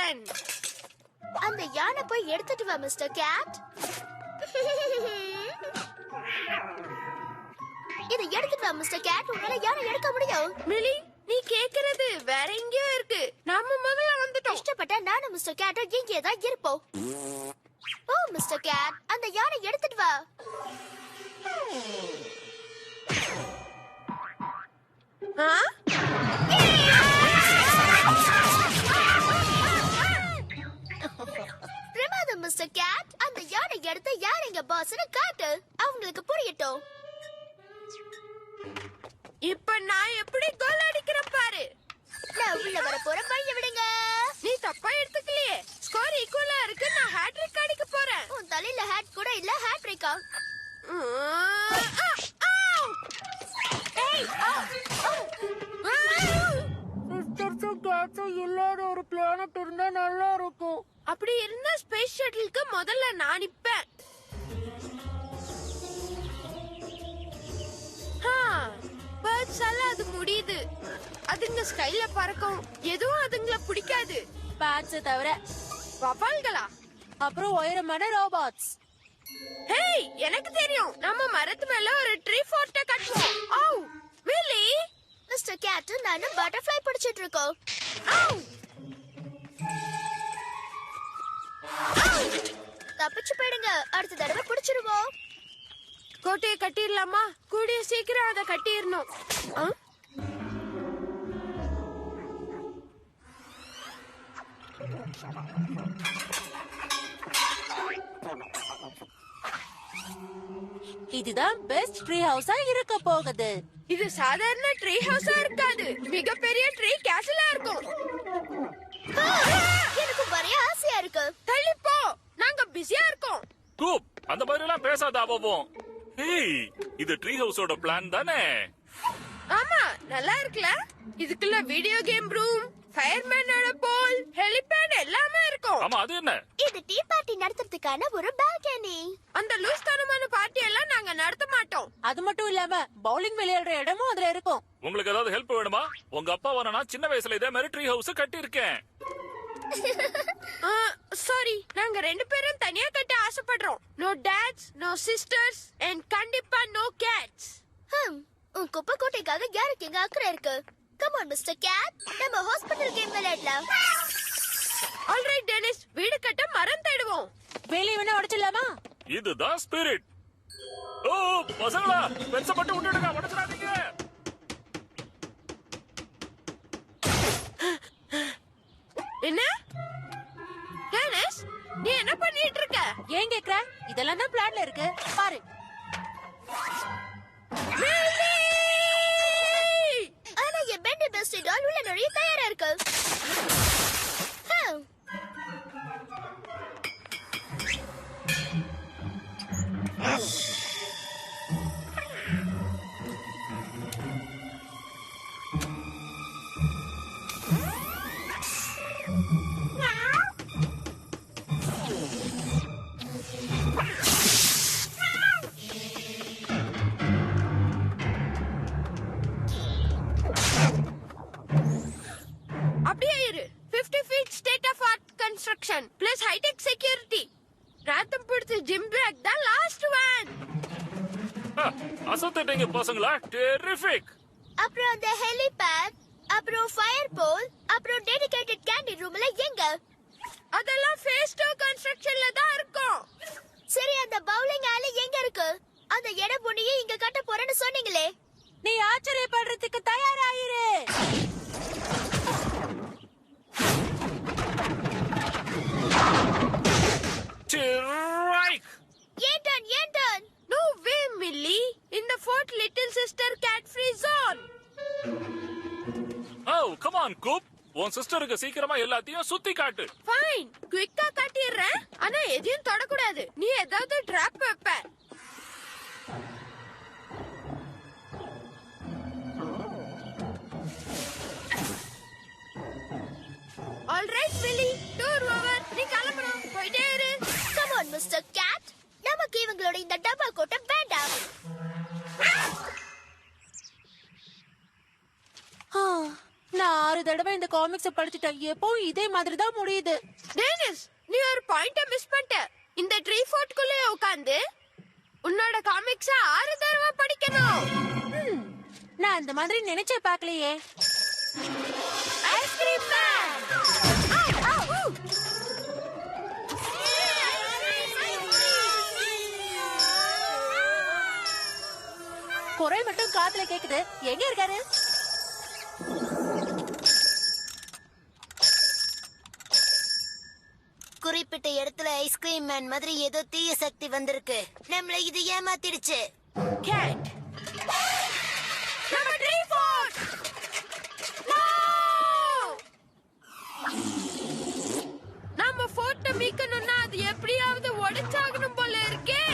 வந்துட்டேன். அந்த யானை போய் எடுத்துட்டு வா மிஸ்டர் கேட். இதை எடுத்துட்டு வா மிஸ்டர் கேட். உன்னால யானை எடுக்க முடியும். மிலி, நீ கேக்குறது வேற எங்கேயோ இருக்கு. நாம முதல்ல வந்துட்டோம். இஷ்டப்பட்ட நானும் மிஸ்டர் கேட்டும் இங்கே தான் இருப்போம். ஓ மிஸ்டர் கேட், அந்த யானை எடுத்துட்டு வா. பிரமாதம் மிஸ்டர் கேட். அந்த யானை எடுத்து யார் எங்க பாஸ்னு காட்டு. அவங்களுக்கு புரியட்டும். இப்ப நான் எப்படி கோல் அடிக்கிறேன் பாரு. நான் உள்ள வர போற பைய விடுங்க. நீ தப்பா எடுத்துக்கலையே. ஸ்கோர் ஈக்குவலா இருக்கு. நான் ஹேட்ரிக் அடிக்க போறேன். உன் தலையில ஹேட் கூட இல்ல, ஹேட்ரிக்கா? இல்லாத ஒரு பிளானட் இருந்தா நல்லா இருக்கும். அப்படி இருந்தா ஸ்பேஸ் ஷட்டிலுக்கு முதல்ல நான் நிப்பேன். பேர்ட்ஸ் எல்லாம் அது முடியுது. அதுங்க ஸ்கைல பறக்கும். எதுவும் அதுங்களை பிடிக்காது. பேட்ஸ் தவிர வவால்களா? அப்புறம் உயரமான ரோபாட்ஸ். ஹேய், எனக்கு தெரியும். நம்ம மரத்து மேல ஒரு ட்ரீ ஃபோர்ட்ட கட்டுவோம். ஓ மில்லி, மிஸ்டர் கேட் நானும் பட்டர்ஃப்ளை பிடிச்சிட்டு இருக்கோம். தப்பிச்சு போயிடுங்க. அடுத்த தடவை பிடிச்சிருவோம். கோட்டையை கட்டிடலாமா? கூடிய சீக்கிரம் அதை கட்டிடணும். இதுதான் பெஸ்ட் ட்ரீ ஹவுஸா இருக்க போகுது. இது சாதாரண ட்ரீ ஹவுஸா இருக்காது. மிகப்பெரிய ட்ரீ கேசலா இருக்கும். எனக்கு வரைய ஆசையா இருக்கு. தள்ளிப்போ, நாங்க பிஸியா இருக்கோம். கூப், அந்த மாதிரி எல்லாம் பேசாத பாப்போம். ஏய், இது ட்ரீ ஹவுஸோட பிளான் தானே? ஆமா, நல்லா இருக்குல. இதுக்குள்ள வீடியோ கேம் ரூம், ஃபயர்மேனோட போல், ஹெலிபேட் எல்லாமே இருக்கும். ஆமா, அது என்ன? இது டீ பார்ட்டி நடத்துறதுக்கான ஒரு பால்கனி. அந்த லூஸ் தனமான பார்ட்டி எல்லாம் நாங்க நடத்த மாட்டோம். அது மட்டும் இல்லாம பவுலிங் விளையாடுற இடமும் அதுல இருக்கும். உங்களுக்கு ஏதாவது ஹெல்ப் வேணுமா? உங்க அப்பா வரனா சின்ன வயசுல இதே மாதிரி ட்ரீ ஹவுஸ் கட்டி இருக்கேன். சாரி, நாங்க ரெண்டு பேரும் தனியா கட்ட ஆசைப்படுறோம். No dads, no sisters and கண்டிப்பா நோ கேட்ஸ். உன் குப்பை கோட்டைக்காக யாருக்கு எங்க அக்கறை இருக்கு? கம் ஆன் மிஸ்டர் கேட், நம்ம ஹாஸ்பிடல் கேம் விளையாடலாம். ஆல்ரைட் டெனிஸ், வீடு கட்ட மரம் தேடுவோம். வெளியே வேணா உடைச்சிடலாமா? இதுதான் ஸ்பிரிட். ஓ பசங்களா, பென்ச மட்டும் விட்டுடுங்க, உடைச்சிடாதீங்க. என்ன டெனிஸ், நீ என்ன பண்ணிட்டு இருக்க? ஏன் கேக்குற? இதெல்லாம் தான் பிளான்ல இருக்கு பாரு. ஆனா என் பெண்ட் பெஸ்ட் டால் உள்ள நுழைய தயாரா இருக்கு. அப்படியே இரு. 50 feet state of art construction plus high tech security. ராத்தம் பிடிச்ச ஜிம் பேக் தான் லாஸ்ட் ஒன். அசத்திட்டீங்க பசங்களா, டெரிஃபிக். அப்புறம் அந்த ஹெலிபேட், அப்புறம் ஃபயர் போல், அப்புறம் டெடிகேட்டட் கேண்டி ரூம்ல எங்க? அதெல்லாம் phase 2 constructionல தான் இருக்கும். சரி, அந்த பவுலிங் ஆலி எங்க இருக்கு? அந்த இடம் புண்ணியை இங்க கட்ட போறேன்னு சொன்னீங்களே. நீ ஆச்சரியப்படுறதுக்கு தயாராயிரு. ஏன் டன்? No way, Millie. இந்த fort little sister cat free zone. Oh come on Coop, உன் சிஸ்டருக்கு சீக்கிரமா எல்லாத்தையும் சுத்தி காட்டு. ஃபைன், குயிக்கா காட்டிடுறேன். ஆனா எதையும் தொடக்கூடாது. நீ ஏதாவது ட்ராப் வைப்ப. Alright milli, tour over. நீ கிளம்பணும். போயிட்டே இரு. கம் ஆன் மிஸ்டர் கேட், நமக்கு இவங்களோட இந்த டப்பா கோட்டை வேண்டாம். நான் ஒரு தடவை இந்த காமிக்ஸ் படிச்சுட்டேன், எப்பவும் இதே மாதிரி தான் முடியுது. டேனிஸ், நீ ஒரு பாயிண்ட மிஸ் பண்ணிட்ட. இந்த ட்ரீ ஃபோர்ட்குள்ள உட்கார்ந்து உன்னோட காமிக்ஸ 6 தடவை படிக்கணும். நான் அந்த மாதிரி நினைச்சே பார்க்கலையே. Ice cream man. குறை மட்டும் காதுல கேக்குது. எங்க இருக்காரு? குறிப்பிட்ட இடத்துல ஐஸ்கிரீம் மேன் மாதிரி ஏதோ தீய சக்தி வந்திருக்கு. நம்மள இது ஏமாத்திடுச்சு. கேட். நம்ம ட்ரீ ஃபோர்ட். நம்ம ஃபோர்ட்ட மீட்கணும்னா அது எப்படியாவது உடைச்சாகணும் போல இருக்கே.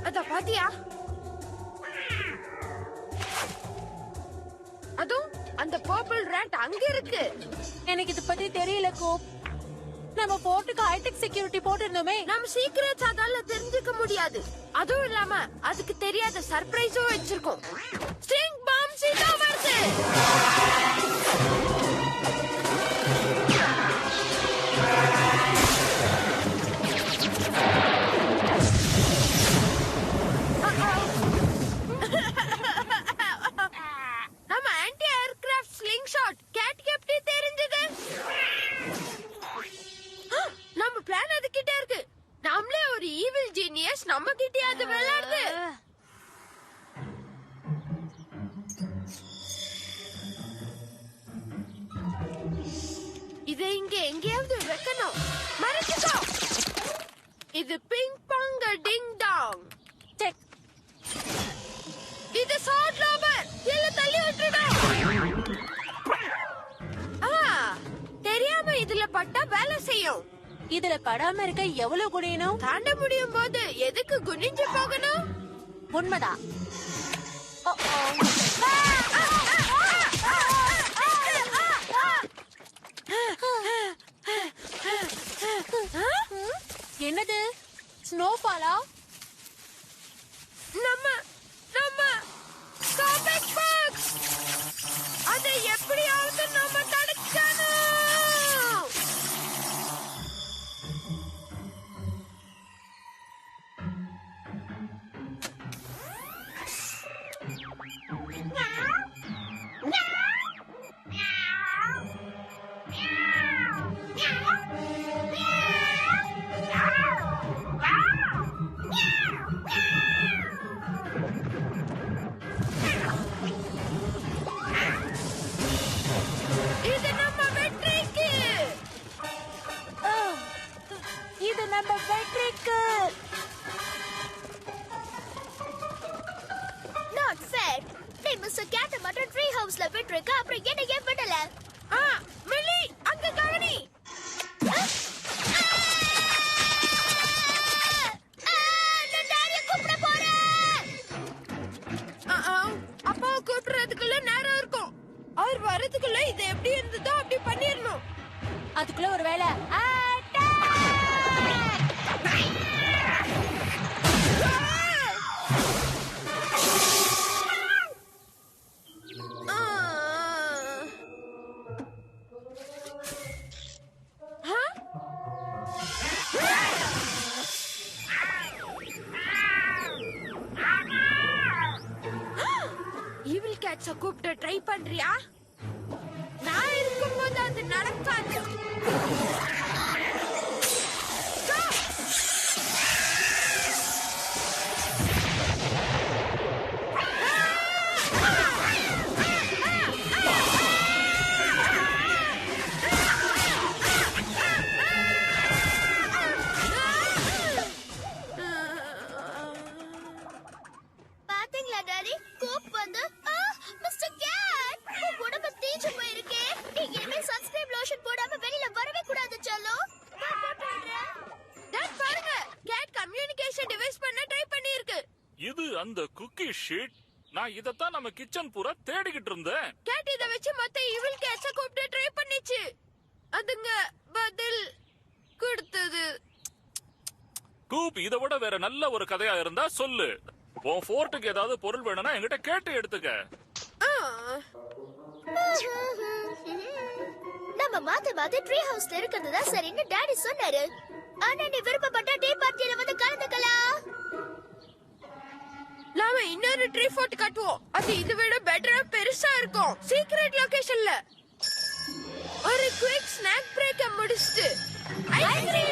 அத பாத்தியா? அதுவும் அந்த பர்பிள் ரேட் அங்க இருக்கு. எனக்கு இது பத்தி தெரியல கோப். நம்ம போர்ட்டுக்கு ஹைடெக் செக்யூரிட்டி போட்டிருந்தோமே. நம்ம சீக்கிரட்ஸ் அதால தெரிஞ்சுக்க முடியாது. அதுவும் இல்லாம அதுக்கு தெரியாத சர்ப்ரைஸும் வச்சிருக்கோம். ஸ்ட்ரிங் பாம் சீதா வருது. நம்ம anti aircraft sling shot cat எப்படி தெரிஞ்சது? நம்ம பிளான் அது கிட்ட இருக்கு. நாமளே ஒரு ஈவில் ஜீனியஸ், நம்ம கிட்டே அது விளையாடுது. இதை இங்க எங்கேயாவது வைக்கணும். மறைச்சுக்கோ. இது பிங் பாங்க டிங் டாங். செக். இது ஷார்ட் லோபர். இல்ல தள்ளி விட்டுடும். தெரியாம இதுல பட்டா வேலை செய்யும். இதுல படாம இருக்க எவ்வளவு குனியணும்? தாண்ட முடியும் போது எதுக்கு குனிஞ்சு போகணும்? உண்மைதான். என்னது? ஸ்னோஃபாலா? நம்ம காமிக் பாக்ஸ். அதை எப்படியாவது நம்ம தடுக்கணும். இது நம்ம வெற்றிக்கு. இது நம்ம வெற்றிக்கு. Not fair. நீ மிஸ்டர் கேட்ட மட்டும் ட்ரீ ஹவுஸ்ல விட்டுருக்க, அப்புறம் என்ன ஏன் விடல? மில்லி, அங்க கவனி. நான் டாடியை கூப்பிட போறேன். அப்பாவை கூப்பிடுறதுக்குள்ள நேரம் இருக்கும். அவர் வரதுக்குள்ள இது எப்படி இருந்ததோ அப்படி பண்ணிடணும். அதுக்குள்ள ஒரு வேலை. ஈவில் கேட்ஸ கூப்பிட்டு ட்ரை பண்றியா? நான் இருக்கும்போது அது நடக்காது. பாத்தீங்களா டாடி? கோப் வந்து மிஸ்டர் கேட், உடம்பு தீஞ்சு போயிருக்கே. நீ இனிமே சன்ஸ்கிரீன் லோஷன் போடாம வெளியில வரவே கூடாது செல்லோ. டாட் பாருங்க, கேட் கம்யூனிகேஷன் டிவைஸ் பண்ண ட்ரை பண்ணிருக்கு. இது அந்த குக்கி ஷீட். நான் இதத்தான் நம்ம கிச்சன் பூரா தேடிக்கிட்டு இருந்தேன். கேட் இத வச்சு மத்த ஈவில் கேட்ஸ கூப்பிட்டு ட்ரை பண்ணிச்சு. அதுங்க பதில் கொடுத்தது. கூப், இதை விட வேற நல்ல ஒரு கதையா இருந்தா சொல்லு. உன் ஃபோர்ட்டுக்கு ஏதாவது பொருள் வேணும்னா என்கிட்ட கேட்டு எடுத்துக்க. நம்ம மாத்தி ட்ரீ ஹவுஸ்ல இருக்கிறது தான் சரின்னு டாடி சொன்னாரு. ஆனா நீ விருப்பப்பட்ட டீ பார்ட்டியில வந்து கலந்துக்கலாம். நாம இன்னொரு ட்ரீ ஃபோர்ட் கட்டுவோம். அது இதை விட பெட்டரா பெருசா இருக்கும். சீக்ரெட் லொகேஷன்ல ஒரு குயிக் ஸ்நாக் பிரேக்க முடிச்சிட்டு ஐஸ்கிரீம்